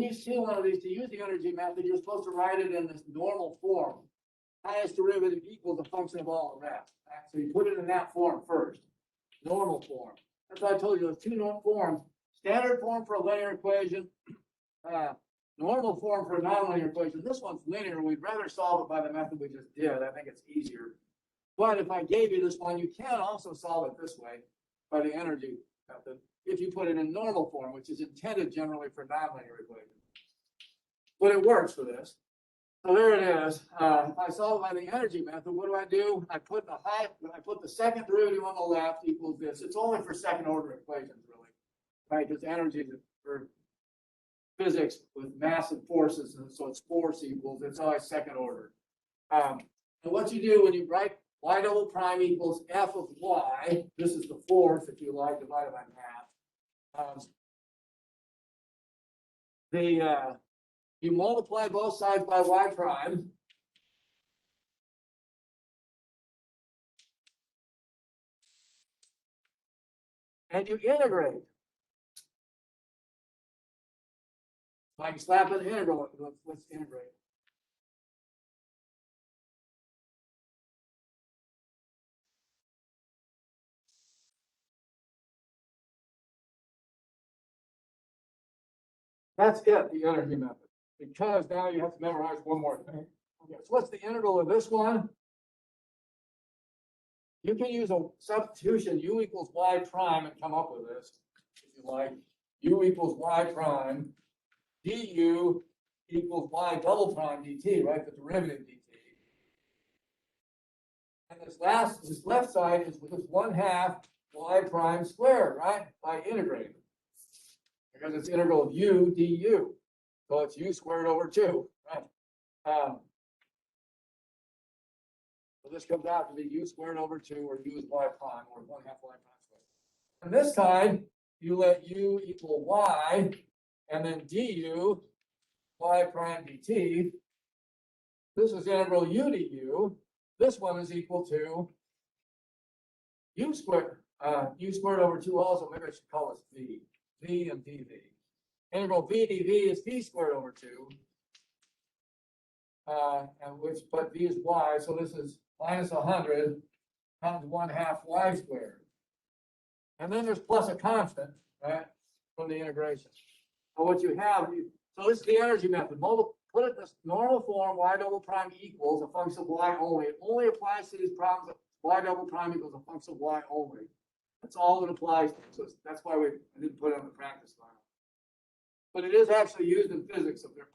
you see one of these, to use the energy method, you're supposed to write it in this normal form. Highest derivative equals a function of all the rest. Right? So you put it in that form first, normal form. That's why I told you those two normal forms, standard form for a linear equation, normal form for a nonlinear equation. This one's linear. We'd rather solve it by the method we just did. I think it's easier. But if I gave you this one, you can also solve it this way by the energy method if you put it in normal form, which is intended generally for nonlinear equations. But it works for this. So there it is. If I solve by the energy method, what do? I put the second derivative on the left equals this. It's only for second order equations, really, right? Because energy is for physics with massive forces, and so it's force equals. It's always second order. And what you do when you write y double prime equals f of y, this is the force, if you like, divided by half. You multiply both sides by y prime. And you integrate. So I can slap an integral. Let's integrate. That's it, the energy method. Because now you have to memorize one more thing. Okay, so what's the integral of this one? You can use a substitution, u equals y prime, and come up with this, if you like. U equals y prime, du equals y double prime dt, right? The derivative dt. And this left side is with 1/2 y prime squared, right? By integrating. Because it's integral of u du. So it's u squared over 2, right? So this comes out to be u squared over 2, or u is y prime, or 1/2 y prime squared. And this time, you let u equal y, and then du y prime dt. This is integral u du. This one is equal to u squared over 2 also. Maybe I should call this v. V and dv. Integral v dv is v squared over 2. But v is y, so this is minus 100 times 1/2 y squared. And then there's plus a constant, right, from the integration. So what you have, so this is the energy method. Put it in this normal form, y double prime equals a function of y only. It only applies to these problems. Y double prime equals a function of y only. That's all it applies to. So that's why I didn't put it on the practice file. But it is actually used in physics of their,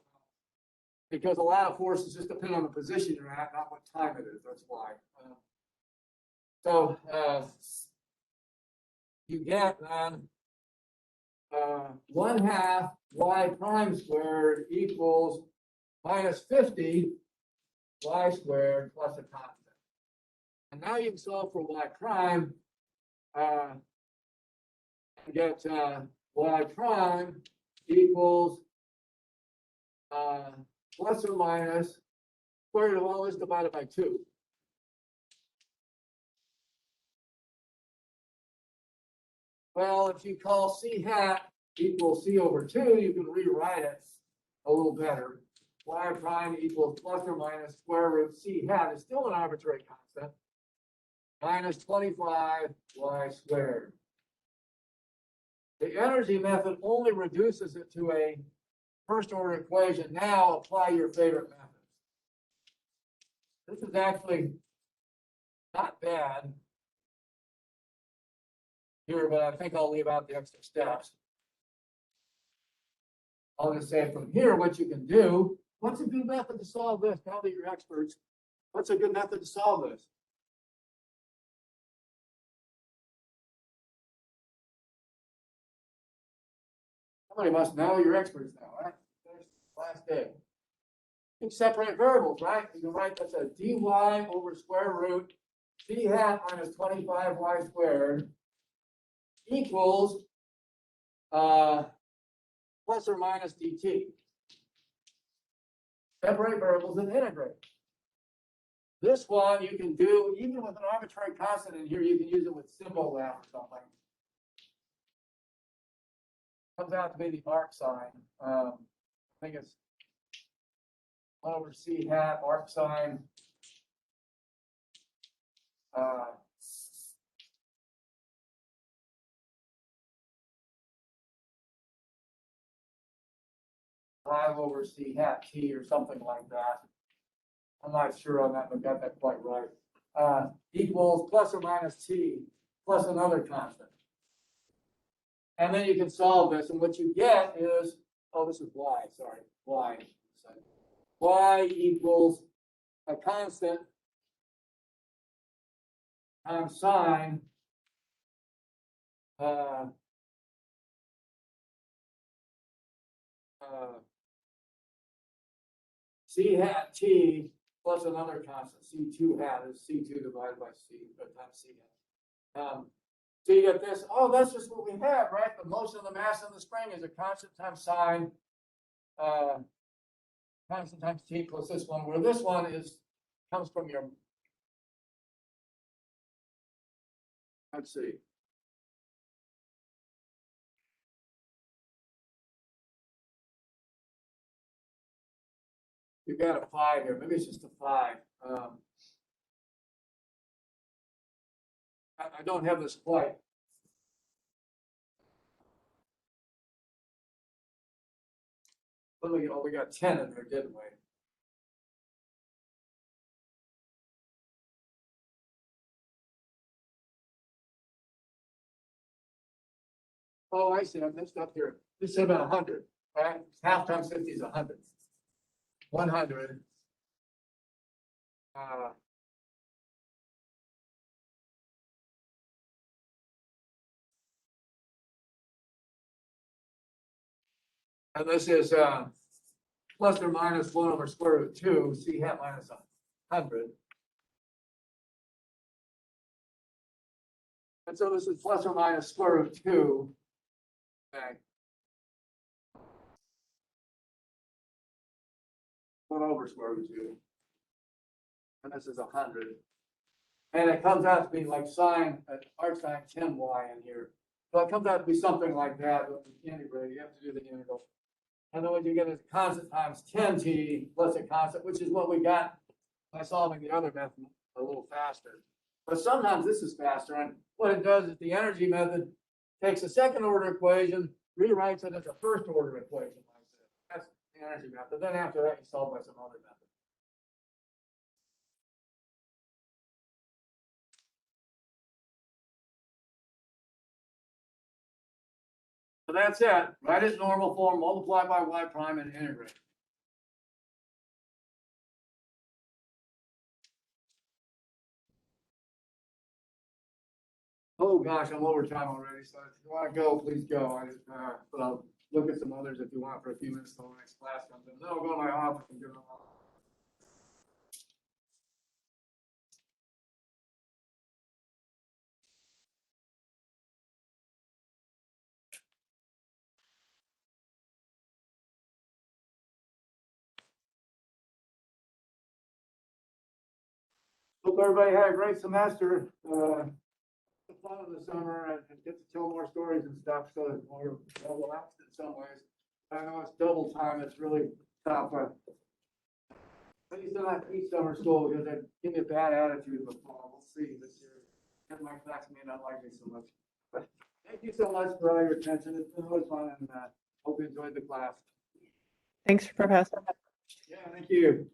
because a lot of forces just depend on the position you're at, not what time it is. That's why. You get then 1/2 y prime squared equals minus 50 y squared plus a constant. And now you can solve for y prime. Get y prime equals plus or minus square root of all this divided by 2. Well, if you call c hat equals c over 2, you can rewrite it a little better. Y prime equals plus or minus square root c hat is still an arbitrary constant, minus 25 y squared. The energy method only reduces it to a first order equation. Now apply your favorite methods. This is actually not bad here, but I think I'll leave out the extra steps. I'll just say from here what you can do. What's a good method to solve this? Now that you're experts, what's a good method to solve this? Somebody must know, you're experts now, right? Last day. You can separate variables, right? You can write that's a dy over square root c hat minus 25y squared equals plus or minus dt. Separate variables and integrate. This one you can do even with an arbitrary constant in here. You can use it with symbol left or something. comes out to be the arc sign. I think it's 1 over C hat, arc sign. Uh, 5 over C hat T or something like that. I'm not sure on that, but got that quite right. Equals plus or minus T plus another constant. And then you can solve this, and what you get is, oh, this is Y, sorry, Y. Y equals a constant times sine C hat T plus another constant, C2 hat is C2 divided by C, times C hat. So you get this, oh, that's just what we have, right? The motion of the mass in the spring is a constant times sine, constant times T plus this one, where this one comes from your, let's see. You've got a 5 here, maybe it's just a 5. I don't have this quite. Oh, we got 10 in there, didn't we? Oh, I see, I messed up here. This is about 100, right? Half times 50 is 100. 100. And this is plus or minus 1 over square root 2, C hat minus 100. And so this is plus or minus square root 2. Okay. 1 over square root 2. And this is 100. And it comes out to be like sine, arc sine 10y in here. So it comes out to be something like that with the integrate. You have to do the integral. And then what you get is constant times 10t plus a constant, which is what we got by solving the other method a little faster. But sometimes this is faster. And what it does is the energy method takes a second order equation, rewrites it as a first order equation like this. That's the energy method. Then after that, you solve by some other method. So that's it. Write it in normal form, multiply by y prime and integrate. Oh gosh, I'm over time already. So if you want to go, please go. But I'll look at some others if you want for a few minutes until the next class comes in. Then I'll go to my office and give them all. Hope everybody had a great semester. Fun of the summer and get to tell more stories and stuff, so it's more relaxed in some ways. I know it's double time, it's really tough. I used to not teach summer school because they give me a bad attitude in the fall. We'll see this year. And my class may not like me so much. But thank you so much for all your attention. It's been always fun, and hope you enjoyed the class. Thanks, Professor. Yeah, thank you.